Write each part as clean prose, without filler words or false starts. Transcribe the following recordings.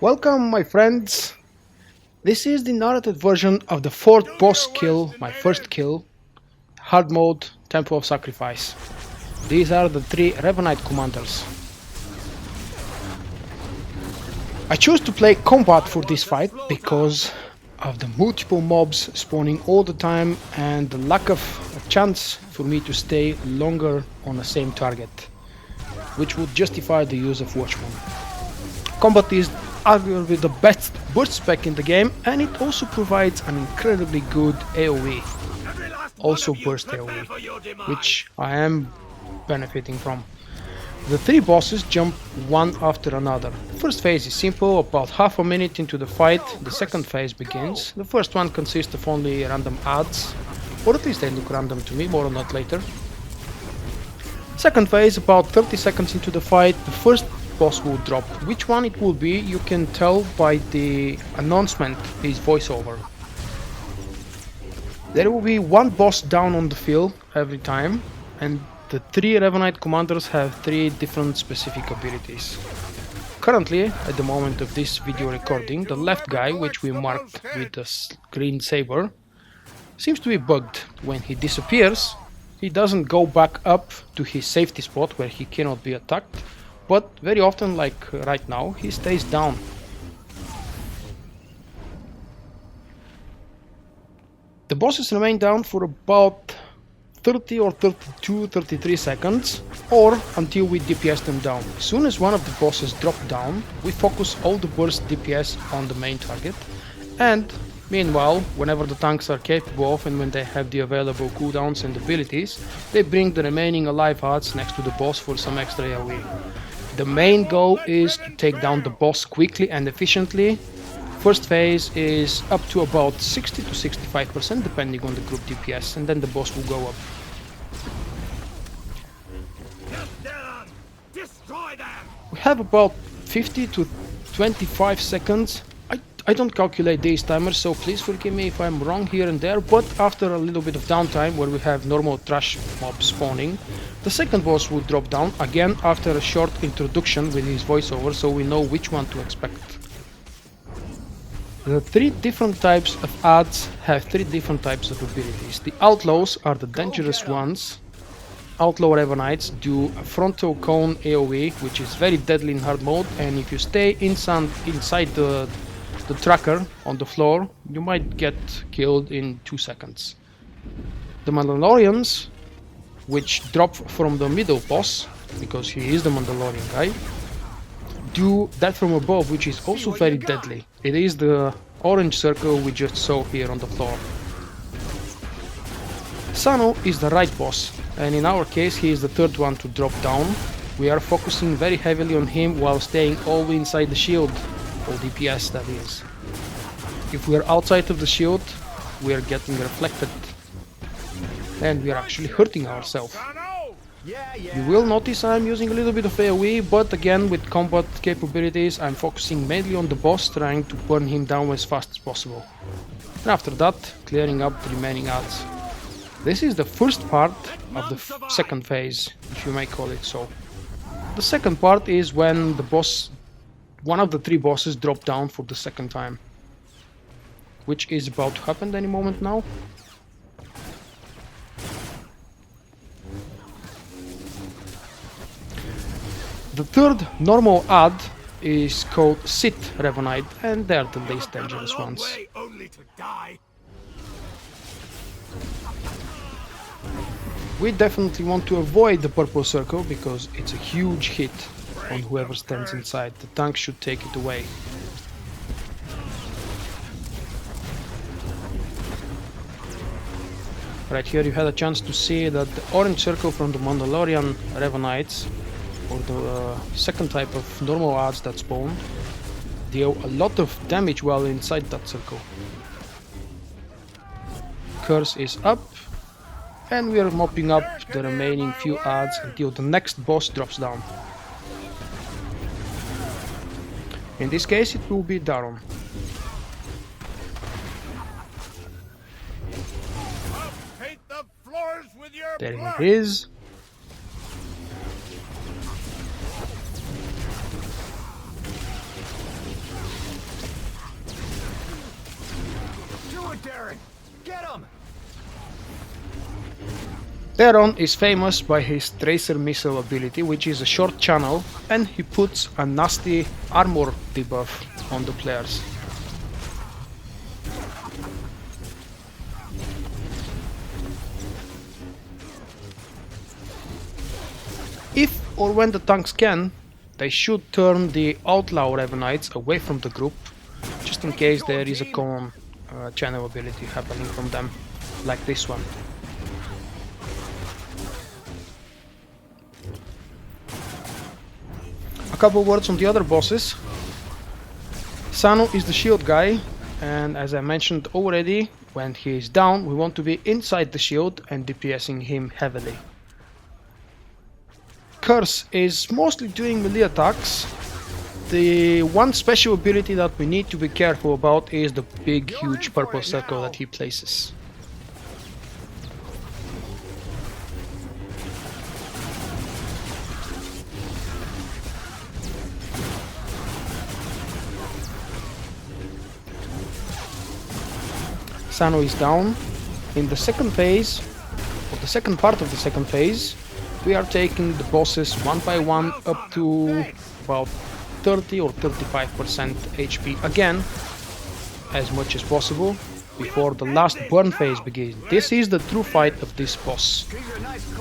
Welcome my friends, this is the narrated version of the fourth boss kill, my first kill, Hard Mode, Temple of Sacrifice. These are the three Revanite Commanders. I chose to play combat for this fight because of the multiple mobs spawning all the time and the lack of a chance for me to stay longer on the same target, which would justify the use of Watchman. Combat is arguably the best burst spec in the game, and it also provides an incredibly good AoE, also burst AoE, which I am benefiting from. The three bosses jump one after another. The first phase is simple, about half a minute into the fight the second phase begins. The first one consists of only random adds, or at least they look random to me, more on that later. Second phase, about 30 seconds into the fight, the first boss will drop. Which one it will be, you can tell by the announcement, his voiceover. There will be one boss down on the field every time, and the three Revanite Commanders have three different specific abilities. Currently, at the moment of this video recording, the left guy, which we marked with a green saber, seems to be bugged. When he disappears, he doesn't go back up to his safety spot where he cannot be attacked, but very often, like right now, he stays down. The bosses remain down for about 30 or 32, 33 seconds, or until we DPS them down. As soon as one of the bosses drop down, we focus all the burst DPS on the main target, and meanwhile, whenever the tanks are capable of and when they have the available cooldowns and abilities, they bring the remaining alive hearts next to the boss for some extra AoE. The main goal is to take down the boss quickly and efficiently. First phase is up to about 60 to 65% depending on the group DPS, and then the boss will go up. We have about 50 to 25 seconds. I don't calculate these timers, so please forgive me if I'm wrong here and there, but after a little bit of downtime where we have normal trash mob spawning, the second boss will drop down again after a short introduction with his voiceover, so we know which one to expect. The three different types of adds have three different types of abilities. The outlaws are the dangerous ones. Outlaw Revanites do a frontal cone AoE, which is very deadly in hard mode, and if you stay inside the tracker on the floor, you might get killed in 2 seconds. The Mandalorians, which drop from the middle boss, because he is the Mandalorian guy, do that from above, which is also very deadly. It is the orange circle we just saw here on the floor. Sano is the right boss, and in our case he is the third one to drop down. We are focusing very heavily on him while staying all inside the shield, or DPS that is. If we are outside of the shield, we are getting reflected, and we are actually hurting ourselves. You will notice I'm using a little bit of AoE, but again with combat capabilities I'm focusing mainly on the boss, trying to burn him down as fast as possible. And after that, clearing up the remaining adds. This is the first part of the second phase, if you may call it so. The second part is when the boss, one of the three bosses, drop down for the second time, which is about to happen any moment now. The third normal add is called Sit Revanite, and they're the least dangerous ones. We definitely want to avoid the purple circle because it's a huge hit on whoever stands inside. The tank should take it away. Right here you had a chance to see that the orange circle from the Mandalorian Revanites, or the second type of normal adds that spawn, deal a lot of damage while inside that circle. Curse is up, and we are mopping up the remaining few adds until the next boss drops down. In this case it will be Daron. There he is. Do it, Darren! Get him! Darren is famous by his tracer missile ability, which is a short channel, and he puts a nasty armor debuff on the players. If or when the tanks can, they should turn the outlaw Revanites away from the group, just in case there is a common channel ability happening from them, like this one. A couple words on the other bosses. Sano is the shield guy, and as I mentioned already, when he is down we want to be inside the shield and DPSing him heavily. Curse is mostly doing melee attacks. The one special ability that we need to be careful about is the big huge purple circle that he places. Sano is down. In the second phase, or the second part of the second phase, we are taking the bosses one by one up to about 30 or 35% HP again, as much as possible, before the last burn phase begins. This is the true fight of this boss.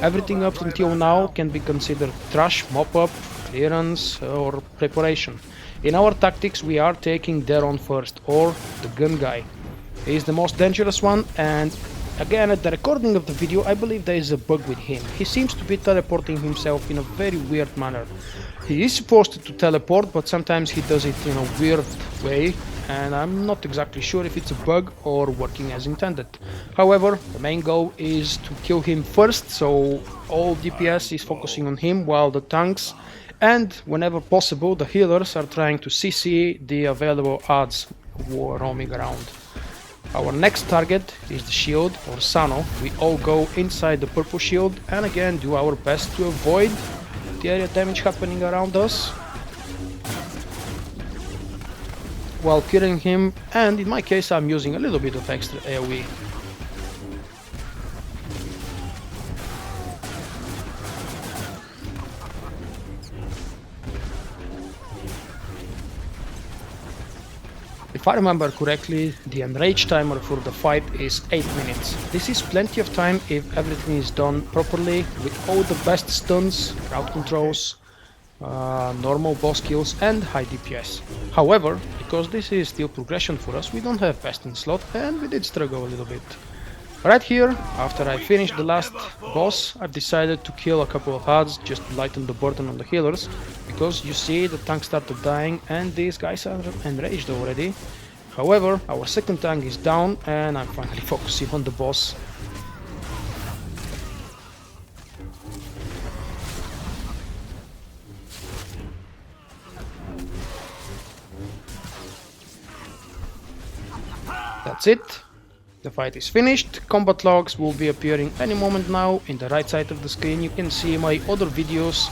Everything up until now can be considered trash, mop-up, clearance or preparation. In our tactics we are taking Darren first, or the gun guy. He is the most dangerous one, and again, at the recording of the video, I believe there is a bug with him. He seems to be teleporting himself in a very weird manner. He is supposed to teleport, but sometimes he does it in a weird way, and I'm not exactly sure if it's a bug or working as intended. However, the main goal is to kill him first, so all DPS is focusing on him, while the tanks and, whenever possible, the healers are trying to CC the available adds roaming around. Our next target is the shield, or Sano. We all go inside the purple shield and again do our best to avoid the area damage happening around us while killing him, and in my case I'm using a little bit of extra AoE. If I remember correctly, the enrage timer for the fight is 8 minutes. This is plenty of time if everything is done properly, with all the best stuns, crowd controls, normal boss kills and high DPS. However, because this is still progression for us, we don't have best in slot and we did struggle a little bit. Right here, after I finished the last boss, I've decided to kill a couple of adds just to lighten the burden on the healers, because you see the tank started dying and these guys are enraged already. However, our second tank is down and I'm finally focusing on the boss. That's it. The fight is finished. Combat logs will be appearing any moment now. In the right side of the screen you can see my other videos,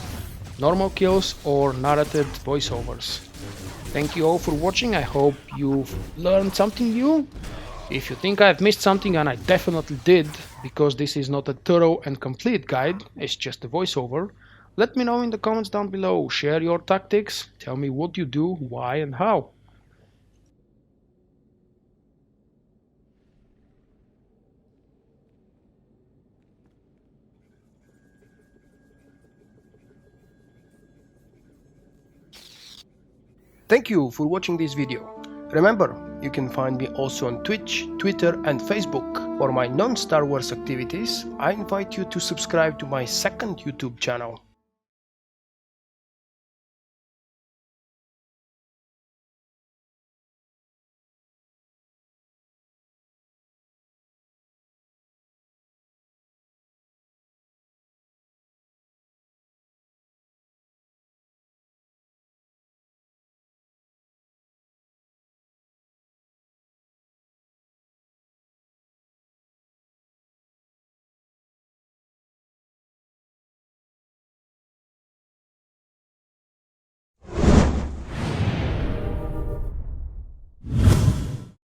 normal kills or narrated voiceovers. Thank you all for watching. I hope you've learned something new. If you think I've missed something, and I definitely did, because this is not a thorough and complete guide, it's just a voiceover, let me know in the comments down below. Share your tactics, tell me what you do, why and how. Thank you for watching this video. Remember, you can find me also on Twitch, Twitter and Facebook. For my non-Star Wars activities, I invite you to subscribe to my second YouTube channel.